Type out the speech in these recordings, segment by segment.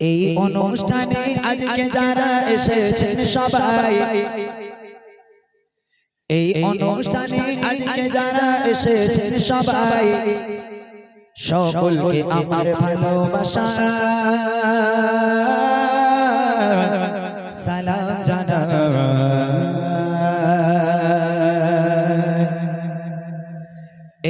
এই অনুষ্ঠানে আজকে যারা এসেছেন সবাই, এই অনুষ্ঠানে আজকে যারা এসেছেন সবাই, সকলকে আমার ভালোবাসা সালাম জানাই।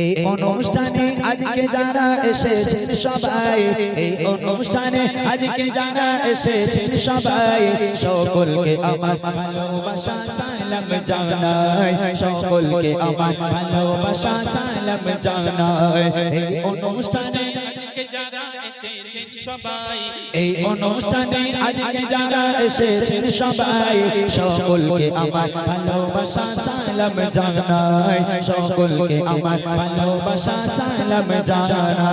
এই অনুষ্ঠানে আজকে যারা এসেছেন সবাই, এই অনুষ্ঠানে আজকে যারা এসেছেন সবাই, সকলকে আমার ভালোবাসা সালাম জানাই, সকলকে আমার ভালোবাসা সালাম জানাই। এই অনুষ্ঠানে আজকে যারা এসেছেন সবাই, এই অনুষ্ঠানে আজকে যারা এসেছেন সবাই, সকলকে আমার ভালোবাসা সালাম জানাই, সকলকে আমার ভালোবাসা সালাম জানাই।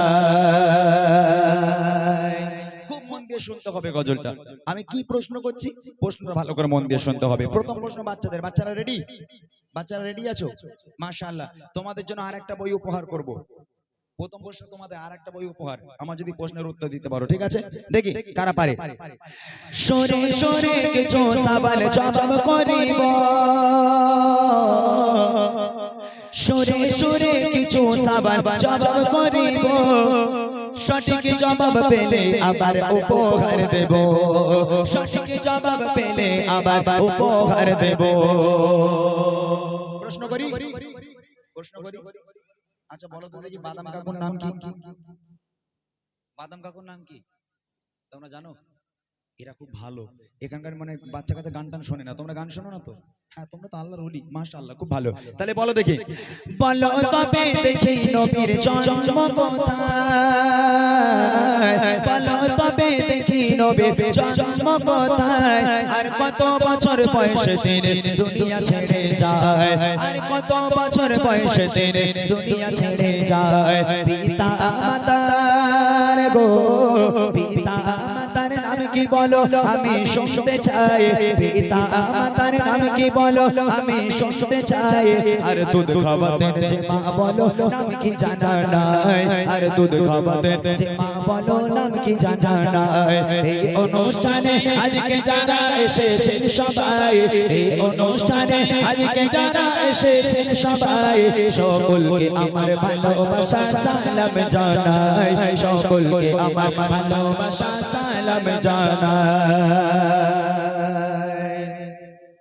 খুব মন দিয়ে শুনতে হবে গজলটা। আমি কি প্রশ্ন করছি, প্রশ্নটা ভালো করে মন দিয়ে শুনতে হবে। প্রথম প্রশ্ন বাচ্চাদের, বাচ্চারা রেডি? বাচ্চারা রেডি আছো? মাশাআল্লাহ। তোমাদের জন্য আরেকটা বই উপহার করব। প্রথম প্রশ্ন তোমাদের আরেকটা বই উপহার, আমার যদি প্রশ্নের উত্তর দিতে পারো, ঠিক আছে? দেখি কারা পারে। সরে সরে কিছু সওয়াল জবাব করিব, সরে সরে কিছু সওয়াল জবাব করিব, সঠিক জবাব পেলে আবার উপহার দেব, সঠিক জবাব পেলে আবার উপহার দেব। প্রশ্ন করি, প্রশ্ন করি। আচ্ছা বলো তো দেখি, বাদাম কাকুর নাম কি? বাদাম কাকুর নাম কি তোমরা জানো? এরা খুব ভালো, এখানকার মানে বাচ্চা কাচ্চা গান টান শোনে না। তোমরা গান শোনো না তো? হ্যাঁ, তোমরা তো আল্লাহর ওলি, মাশাআল্লাহ, খুব ভালো। তাহলে বলো দেখি, বলো তবে দেখি নবীর জন্ম কোথায়, বলো তবে দেখি নবীর জন্ম কোথায়, আর কত বছর বয়সে তিনি দুনিয়া ছেড়ে যায়, আর কত বছর বয়সে তিনি দুনিয়া ছেড়ে যায়। পিতা মাতার গো, পিতা মাতার নাম কি বলো আমি শুনতে চাই, পিতা মাতার নাম কি বলো আমি শুনতে চাই, আর দুধ খাওয়াতেন যে মা বলো নাম কি জানা নাই, আর দুধ খাওয়াতেন যে মা বলো নাম কি জানা নাই। এই অনুষ্ঠানে আজকে যারা এসেছেন সবাই, এই অনুষ্ঠানে আজকে যারা এসেছেন সবাই, সকলকে আমার ভালোবাসা সালাম জানাই, সকলকে আমার ভালোবাসা সালাম জানাই।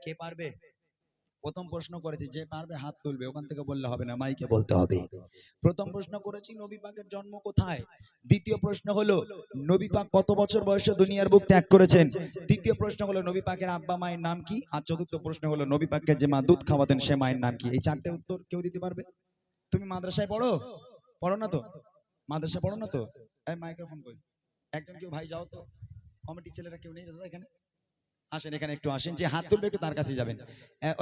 কে পারবে? প্রথম প্রশ্ন করেছি, যে পারবে হাত তুলবে, ওখান থেকে বললে হবে না, মাইকে বলতে হবে। প্রথম প্রশ্ন করেছি নবী পাকের জন্ম কোথায়। দ্বিতীয় প্রশ্ন হলো নবী পাক কত বছর বয়সে দুনিয়ার বুক ত্যাগ করেছেন। তৃতীয় প্রশ্ন হলো নবী পাকের আব্বা মায়ের নাম কি। আর চতুর্থ প্রশ্ন হলো নবী পাককে যে মা দুধ খাওয়াতেন সে মায়ের নাম কি। এই চারটে উত্তর কেউ দিতে পারবে? তুমি মাদ্রাসায় পড়ো? পড়ো না তো? মাদ্রাসায় পড়ো না তো? এই মাইক্রোফোন কই? একজন কেউ ভাই যাও তো, কমিটি ছেলেরা কেউ নেই দাদা এখানে? আসেন এখানে একটু আসেন, যে হাত তুলবে একটু তার কাছে যাবেন।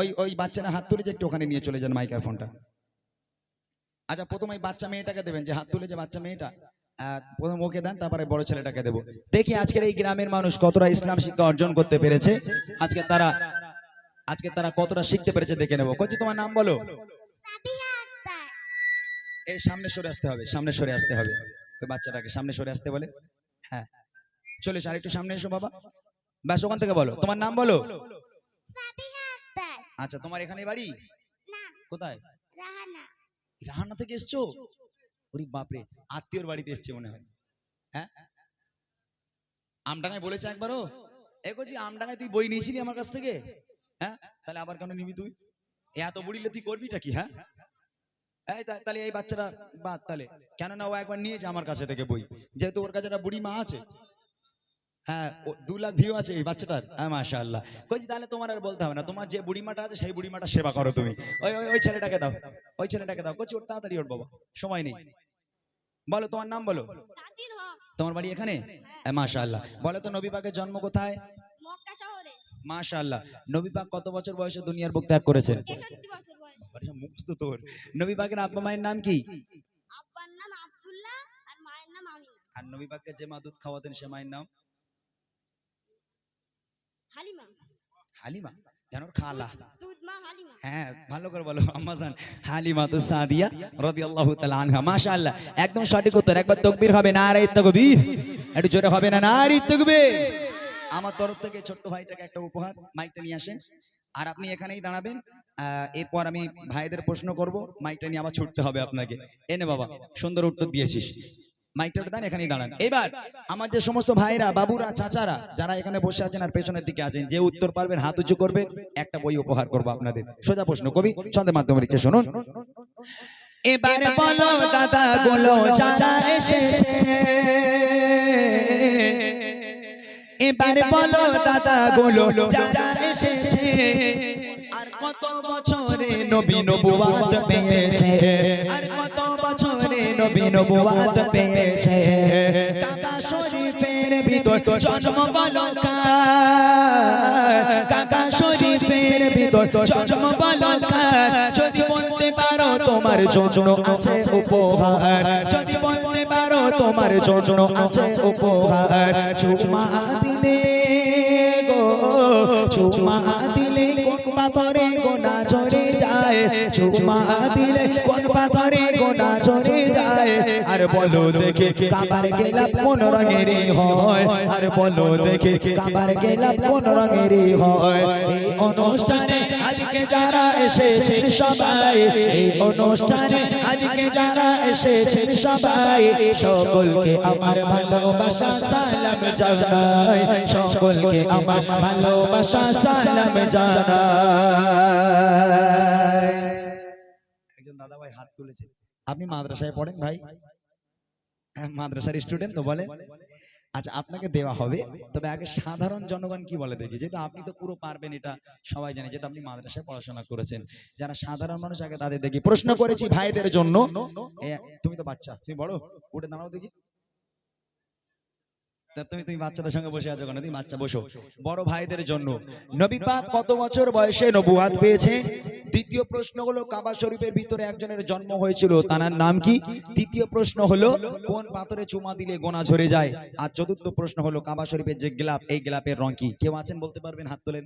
ওই ওই বাচ্চারা হাত তুলে যে একটু ওখানে নিয়ে চলে যান মাইক্রোফোনটা। আচ্ছা প্রথম ওই বাচ্চা মেয়েটাকে দেবেন, যে হাত তুলে যে বাচ্চা মেয়েটা, প্রথম ওকে দেন, তারপরে বড় ছেলেটাকে দেবো। দেখি আজকের এই গ্রামের মানুষ কতটা ইসলাম শিক্ষা অর্জন করতে পেরেছে, আজকে তারা কতটা শিখতে পেরেছে দেখে নেবো। কচি তোমার নাম বলো? এই সামনে সরে আসতে হবে, সামনে সরে আসতে হবে। ওই বাচ্চাটাকে সামনে সরে আসতে বলে। হ্যাঁ চলে এসো, আরেকটু সামনে এসো বাবা। ব্যাস ওখান থেকে বলো, তোমার নাম বলো। আচ্ছা তোমার এখানে বাড়ি? কোথায়? রাহানা থেকে এসছো? ওরে বাপরে, আত্মীয়র বাড়িতে এসছে মনে হয়। হ্যাঁ আমডাঙ্গায় বলেছে একবারও? এগোছি আমডাঙ্গায় তুই বই নিয়েছিলি আমার কাছ থেকে? হ্যাঁ তাহলে আবার কেন নিবি তুই? এত বুড়িলে তুই করবিটা কি? হ্যাঁ এই তাহলে এই বাচ্চাটা বাদ তাহলে, কেননা ও একবার নিয়েছে আমার কাছে থেকে বই, যেহেতু ওর কাছে একটা বুড়ি মা আছে। হ্যাঁ 2 লাখ ভিউ আছে এই বাচ্চাটার। হ্যাঁ মাশাআল্লাহ। কইছি তাহলে তোমার আর বলতে হবে না, তোমার যে বুড়িমাটা আছে সেই বুড়িমাটা সেবা করো তুমি। ওই ওই ওই ছেলেটাকে দাও, ওই ছেলেটাকে দাও। কইছি ওর তাড়াতাড়ি ওর বাবা, সময় নেই। বলো তোমার নাম বলো। তোমার বাড়ি এখানে? হ্যাঁ মাশাআল্লাহ। বলো তো নবী পাকের জন্ম কোথায়? মক্কা শহরে। মাশাআল্লাহ। নবী পাক কত বছর বয়সে দুনিয়ার বুক ত্যাগ করেছেন? 63 বছর বয়সে। মুখস্থ তোর। নবী পাকের আব্বা মায়ের নাম কি? আব্বার নাম আব্দুল্লাহ আর মায়ের নাম আমিনা। আর নবী পাককে যে মা দুধ খাওয়াতেন সে মায়ের নাম? হালিমা। হালিমা? জানো খালা, দুধ মা হালিমা। হ্যাঁ ভালো করে বলো, আম্মাজান হালিমাতুস সাদিয়া রাদিয়াল্লাহু তাআলা আনহা। মাশাআল্লাহ, একদম সঠিক উত্তর। একবার তাকবীর হবে, নারে তাকবীর, একটু জোরে হবে না, নারে তাকবীর। আমার তরফ থেকে ছোট্ট ভাইটাকে একটা উপহার, মাইকটা নিয়ে আসেন। আর আপনি এখানেই দাঁড়াবেন, এরপর আমি ভাইদের প্রশ্ন করব, মাইকটা নিয়ে আবার ছুটতে হবে আপনাকে। এনে বাবা, সুন্দর উত্তর দিয়েছিস, মাইকটা দাঁড়ান, এখানেই দাঁড়ান। এবার আমার যে সমস্ত ভাইরা, বাবুরা, চাচারা যারা এখানে বসে আছেন আর পেছনের দিকে আছেন, যে উত্তর পারবেন হাত উঁচু করবে, একটা বই উপহার করবো আপনাদের। সোজা প্রশ্ন, কবি ছন্দের মাধ্যমে লিখছে, শুনুন। এবার বলো দাদা গুলো যারা এসেছে, এবার বলো দাদা গুলো যারা এসেছে, আর কত বছরে নবী নবুয়াত পেয়েছে, আর কত বছরে নবী নবুয়াত পেয়েছে। কাবা শরীফের ভিতর জন্ম বলো কার, কাবা শরীফের ভিতর জন্ম বলো কার। যদি বলতে পারো তোমার জন্য আছে উপহার, যদি বলতে পারো তোমার জন্য আছে উপহার। চুমা দিলে গো, চুমা দিলে কোন পাথরে গোনা ঝরে যায়, চুমা দিলে কোন পাথরে গোনা ঝরে যায়। আর বলো দেখে কাবার গোলাপ কোন রঙের হয়, আর বলো দেখে কাবার গোলাপ কোন রঙের হয়। এই অনুষ্ঠানে আজকে যারা এসেছেন সবাই, এই অনুষ্ঠানে আজকে যারা এসেছেন সবাই, সকলকে আমার ভালোবাসা সালাম জানাই, সকলকে আমার ভালোবাসা সালাম জানাই। একজন দাদা ভাই হাত তুলেছে, আপনি মাদ্রাসায় পড়েন ভাই? মাদ্রাসার স্টুডেন্ট তো বলে, আচ্ছা আপনাকে দেওয়া হবে, তবে আগে সাধারণ জনগণ কি বলে দেখি, যেহেতু আপনি তো পুরো পারবেন এটা সবাই জানে, যেহেতু আপনি মাদ্রাসায় পড়াশোনা করেছেন। যারা সাধারণ মানুষ আগে তাদের দেখি। প্রশ্ন করেছি ভাইদের জন্য, তুমি তো বাচ্চা, তুমি বড়, উঠে দাঁড়াও দেখি। তুমি বাচ্চাদের সঙ্গে বসে আছো কেন? তুমি বাচ্চা বসো। বড় ভাইদের জন্য, নবী পাক কত বছর বয়সে নবুয়াত পেয়েছে? দ্বিতীয় প্রশ্ন হলো কাবা শরীফের ভিতরে একজনের জন্ম হয়েছিল, তার নাম কি? তৃতীয় প্রশ্ন হলো কোন পাথরে চুমা দিলে গোনা ঝরে যায়? আর চতুর্থ প্রশ্ন হলো কাবা শরীফের যে গ্লাপ, এই গ্লাপের রং কি? কেউ আছেন বলতে পারবেন? হাত তোলেন।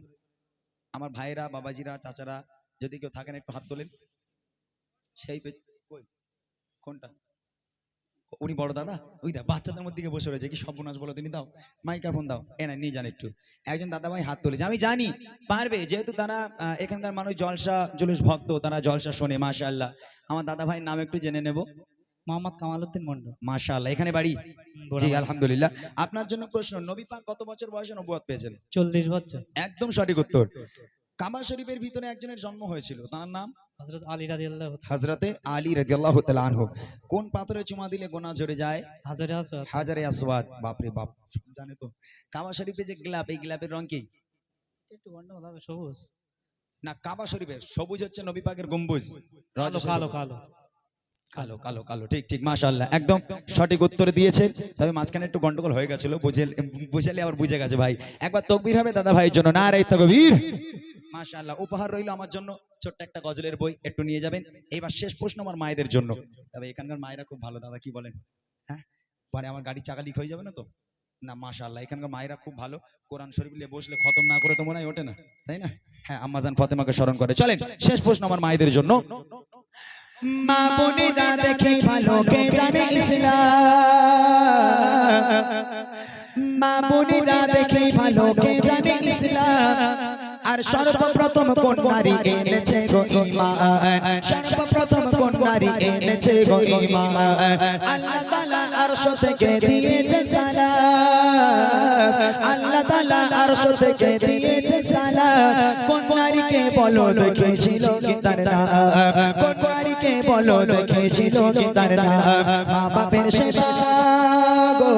আমার ভাইরা, বাবাজিরা, চাচারা যদি কেউ থাকেন একটু হাত তোলেন। সেই কোনটা? উনি বড় দাদা, ওই দা বাচ্চাদের মধ্যে বসে রয়েছে, কি সর্বনাশ বলো, তুমি দাও মাইক্রোফোন দাও, এনা নিয়ে যান একটু। একজন দাদা ভাই হাত তুলেছে, আমি জানি পারবে, যেহেতু তারা এখানকার মানুষ জলসা জুলুস ভক্ত, তারা জলসা শোনে। মাশাআল্লাহ, আমার দাদা ভাইয়ের নাম একটু জেনে নেব। মোহাম্মদ কামাল উদ্দিন মন্ডল। মাশাআল্লাহ, এখানে বাড়ি? জি আলহামদুলিল্লাহ। আপনার জন্য প্রশ্ন, নবী পাক কত বছর বয়সে নবুয়ত পেয়েছেন? 40 বছর। একদম সঠিক উত্তর। কাবা শরীফের ভিতরে একজনের জন্ম হয়েছিল, তার নাম হযরত আলী রাদিয়াল্লাহু তাআলা। হযরতে আলী রাদিয়াল্লাহু তাআলা আনহু। কোন পাথরে চুমা দিলে গোনা ঝরে যায়? হাজারে আসওয়াদ। হাজারে আসওয়াদ। বাপরে বাপ, জানে তো। কাবা শরীফে যে গ্লাব, এই গ্লাবের রং কি? একটু গন্ডগোল হবে, সবুজ না, কাবা শরীফের সবুজ হচ্ছে নবী পাকের গম্বুজ, কালো কালো কালো কালো কালো কালো। ঠিক ঠিক, মাশাআল্লাহ, একদম সঠিক উত্তর দিয়েছেন। তবে মাঝখানে একটু গন্ডগোল হয়ে গেছিল, বুঝালে আবার বুঝে গেছে ভাই। একবার তাকবীর হবে দাদা ভাইয়ের জন্য, নারে তাকবীর। মাশাআল্লাহ, উপহার রইল আমার জন্য ছোট্ট একটা গজলের বই, একটু নিয়ে যাবেন। এইবার শেষ প্রশ্ন আমার মায়েদের জন্য। তবে এখানকার মায়েরা খুব ভালো দাদা, কি বলেন? হ্যাঁ, পরে আমার গাড়ি চাকা লিক হয়ে যাবে না তো? না মাশাআল্লাহ, এখানকার মায়েরা খুব ভালো। কোরআন শরীফ নিয়ে বসলে খতম না করে তো মনে হয় ওঠে না, তাই না? হ্যাঁ, আম্মাজান ফাতেমাকে স্মরণ করে। চলেন শেষ প্রশ্ন আমার মায়েদের জন্য। মা বোনেরা দেখে ভালো, কে জানে ইসলাম, মা বোনেরা দেখে ভালো, কে জানে ইসলাম। আর সর্বপ্রথম কোন নারী এনেছে গো ঈমান, সর্বপ্রথম কোন নারী এনেছে গো ঈমান। আল্লাহ তাআলা আরশ থেকে দিয়েছে সালাম, আল্লাহ তাআলা আরশ থেকে দিয়েছে সালাম। কোন নারীকে বলো দেখেছিল কি তার নাম, কোন নারীকে বলো দেখেছিল কি তার নাম। মা বাপের সেবা গো,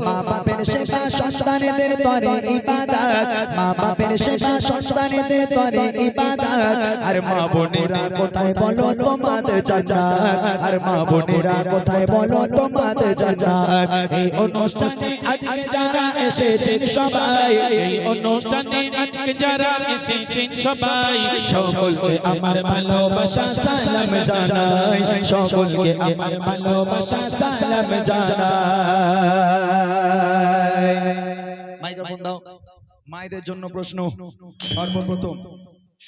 মা বাপের সেবা সন্তানেদের তরে ইবাদত, মা বাপের সেবা সন্তানেদের তরে ইবাদত। আর মা বোনেরা কোথায় বলো তোমাদের জান্নাত, আর মা বোনেরা কোথায় বলো তোমাদের জান্নাত। এই অনুষ্ঠানে আজকে যারা এসেছেন সবাই, এই অনুষ্ঠানে আজকে যারা এসেছেন সবাই, সকলকে আমার ভালোবাসা সালাম জানাই, সকলকে আমার ভালোবাসা সালাম জানাই। মাইক্রোফোন দাও, মায়েদের জন্য প্রশ্ন।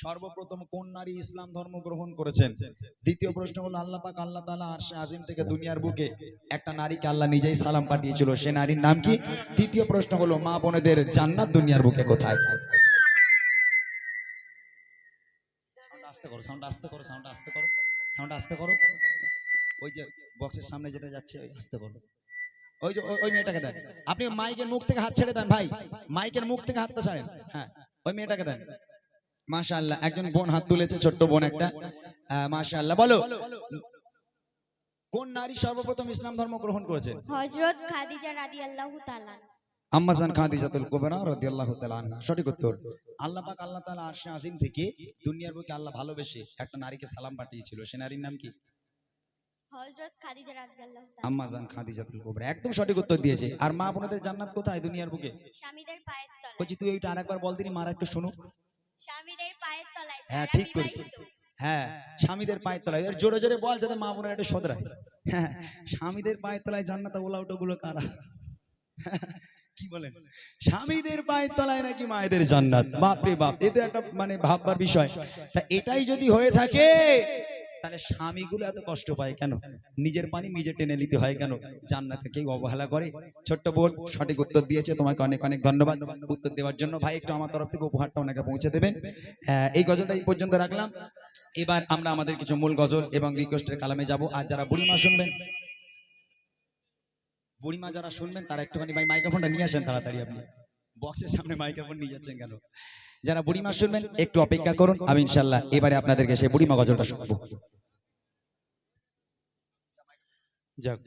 সর্বপ্রথম কোন নারী ইসলাম ধর্ম গ্রহণ করেছেন? দ্বিতীয় প্রশ্ন হলো আল্লাহ পাক আল্লাহ তাআলা আরশে আজিম থেকে দুনিয়ার বুকে একটা নারীকে আল্লাহ নিজেই সালাম পাঠিয়েছিল, সে নারীর নাম কি? তৃতীয় প্রশ্ন হলো মা বোনেদের জান্নাত দুনিয়ার বুকে কোথায়? সাউন্ড আস্তে করো, সাউন্ড আস্তে করো, সাউন্ড আস্তে করো, সাউন্ড আস্তে করো। ওই যে বক্সের সামনে যেটা যাচ্ছে ওই আস্তে করো। ওই যে ওই মেয়েটাকে দেন। আপনি মাইকের মুখ থেকে হাত ছেড়ে দেন ভাই, মাইকের মুখ থেকে হাতটা ছাড়েন। হ্যাঁ, ওই মেয়েটাকে দেন। মাশাআল্লাহ, একজন বোন হাত তুলেছে, ছোট্ট বোন একটা। মাশাআল্লাহ, বলো কোন নারী সর্বপ্রথম ইসলাম ধর্ম গ্রহণ করেছে? হযরত খাদিজা রাদিয়াল্লাহু তাআলা। আম্মাজান খাদিজাতুল কুবরা রাদিয়াল্লাহু তাআলা আনহা। সঠিক উত্তর। আল্লাহ পাক আল্লাহ তাআলা আরশে আজিম থেকে দুনিয়ার বুকে আল্লাহ ভালোবেসে একটা নারীকে সালাম পাঠিয়েছিল, সে নারীর নাম কি? হযরত খাদিজা রাদিয়াল্লাহু তাআলা। আম্মাজান খাদিজাতুল কুবরা, একদম সঠিক উত্তর দিয়েছে। আর মা বোনেদের জান্নাত কোথায় দুনিয়ার বুকে? স্বামীদের পায়ের তলায়। কইছি তুই ওইটা আরেকবার বল দিনি, মারা একটু শুনুক। স্বামীদের পায়ের তলায়। হ্যাঁ, যারা ঠিক করে। বিবাহিত। হ্যাঁ, স্বামীদের পায়ের তলায়। এর জোরে জোরে বল যাতে মা বোনেরা একটু শোধরায়। হ্যাঁ, স্বামীদের পায়ের তলায় জান্নাত, ওলা ওগুলো কারা? কি বলেন? স্বামীদের পায়ের তলায় নাকি মায়েদের জান্নাত? বাপ রে বাপ, এটা একটা মানে ভাববার বিষয়। তা এটাই যদি হয়ে থাকে তাহলে স্বামীগুলো এত কষ্ট পায় কেন? নিজের পানি নিজে টেনে নিতে হয় কেন? জান্নাতে কেউ অবহেলা করে? ছোট্ট বোন সঠিক উত্তর দিয়েছে, তোমাকে অনেক অনেক ধন্যবাদ উত্তর দেওয়ার জন্য। ভাই একটু আমার তরফ থেকে উপহারটা ওনাকে পৌঁছে দেবেন। এই গজলটা এই পর্যন্ত রাখলাম। এবার আমরা আমাদের কিছু মূল গজল এবং রিকোয়েস্টের কালামে যাব। আর যারা বুড়িমা শুনবেন, বুড়িমা যারা শুনবেন তারা একটুখানি ভাই মাইক্রোফোনটা নিয়ে আসেন তাড়াতাড়ি। আপনি বক্সের সামনে মাইক্রোফোন নিয়ে যাচ্ছেন কেন? যারা বুড়িমা শুনবেন একটু অপেক্ষা করুন, আমি ইনশাল্লাহ এবারে আপনাদেরকে সেই বুড়িমা গজলটা শুনবো। যাক,